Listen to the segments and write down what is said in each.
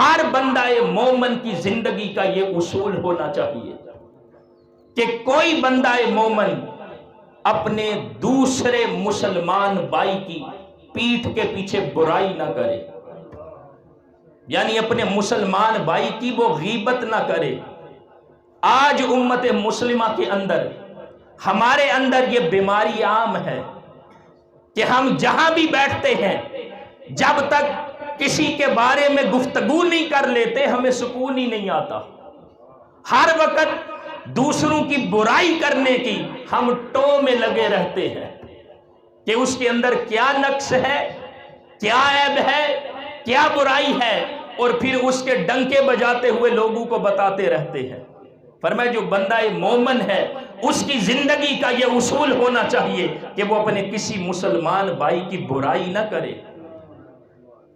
ہر بندہ مومن کی زندگی کا یہ اصول ہونا چاہیے کہ کوئی بندہ مومن اپنے دوسرے مسلمان بھائی کی پیٹھ کے پیچھے برائی نہ کرے، یعنی اپنے مسلمان بھائی کی وہ غیبت نہ کرے۔ آج امت مسلمہ کے اندر، ہمارے اندر یہ بیماری عام ہے کہ ہم جہاں بھی بیٹھتے ہیں، جب تک کسی کے بارے میں گفتگو نہیں کر لیتے ہمیں سکون ہی نہیں آتا۔ ہر وقت دوسروں کی برائی کرنے کی ہم ٹو میں لگے رہتے ہیں کہ اس کے اندر کیا نقص ہے، کیا عیب ہے، کیا برائی ہے، اور پھر اس کے ڈنکے بجاتے ہوئے لوگوں کو بتاتے رہتے ہیں۔ فرمایا جو بندہ مومن ہے اس کی زندگی کا یہ اصول ہونا چاہیے کہ وہ اپنے کسی مسلمان بھائی کی برائی نہ کرے۔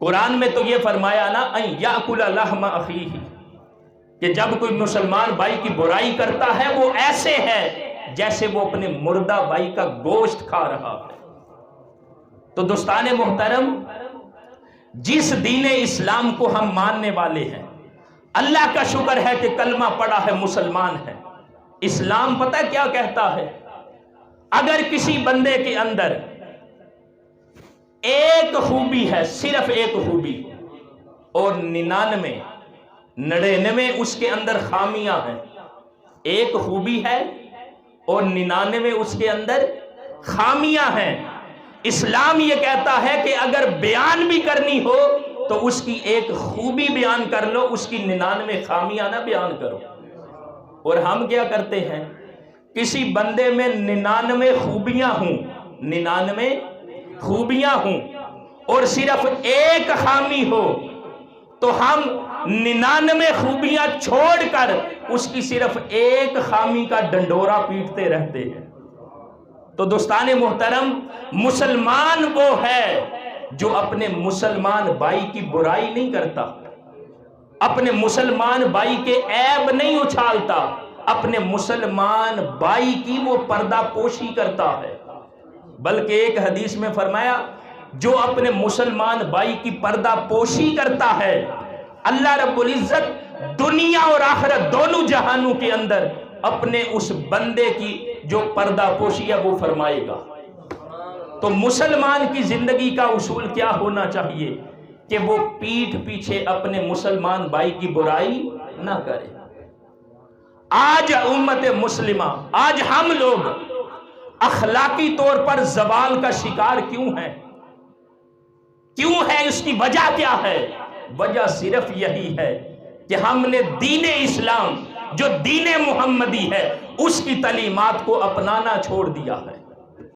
قرآن میں تو یہ فرمایا نا ان یاکل لحم اخیہ، کہ جب کوئی مسلمان بھائی کی برائی کرتا ہے وہ ایسے ہے جیسے وہ اپنے مردہ بھائی کا گوشت کھا رہا ہے۔ تو دوستان محترم، جس دین اسلام کو ہم ماننے والے ہیں، اللہ کا شکر ہے کہ کلمہ پڑھا ہے، مسلمان ہے۔ اسلام پتہ کیا کہتا ہے؟ اگر کسی بندے کے اندر ایک خوبی ہے، صرف ایک خوبی، اور 99 اس کے اندر خامیاں ہیں، ایک خوبی ہے اور 99 اس کے اندر خامیاں ہیں، اسلام یہ کہتا ہے کہ اگر بیان بھی کرنی ہو تو اس کی ایک خوبی بیان کر لو، اس کی 99 خامیاں نہ بیان کرو۔ اور ہم کیا کرتے ہیں؟ کسی بندے میں 99 خوبیاں ہوں، 99 خوبیاں ہوں اور صرف ایک خامی ہو، تو ہم 99 خوبیاں چھوڑ کر اس کی صرف ایک خامی کا ڈنڈورا پیٹتے رہتے ہیں۔ تو دوستان محترم، مسلمان وہ ہے جو اپنے مسلمان بھائی کی برائی نہیں کرتا، اپنے مسلمان بھائی کے عیب نہیں اچھالتا، اپنے مسلمان بھائی کی وہ پردہ پوشی کرتا ہے۔ بلکہ ایک حدیث میں فرمایا جو اپنے مسلمان بھائی کی پردہ پوشی کرتا ہے، اللہ رب العزت دنیا اور آخرت دونوں جہانوں کے اندر اپنے اس بندے کی جو پردہ پوشی ہے وہ فرمائے گا۔ تو مسلمان کی زندگی کا اصول کیا ہونا چاہیے کہ وہ پیٹھ پیچھے اپنے مسلمان بھائی کی برائی نہ کرے۔ آج امت مسلمہ، آج ہم لوگ اخلاقی طور پر زوال کا شکار کیوں ہیں؟ کیوں ہے؟ اس کی وجہ کیا ہے؟ وجہ صرف یہی ہے کہ ہم نے دین اسلام جو دین محمدی ہے اس کی تعلیمات کو اپنانا چھوڑ دیا ہے۔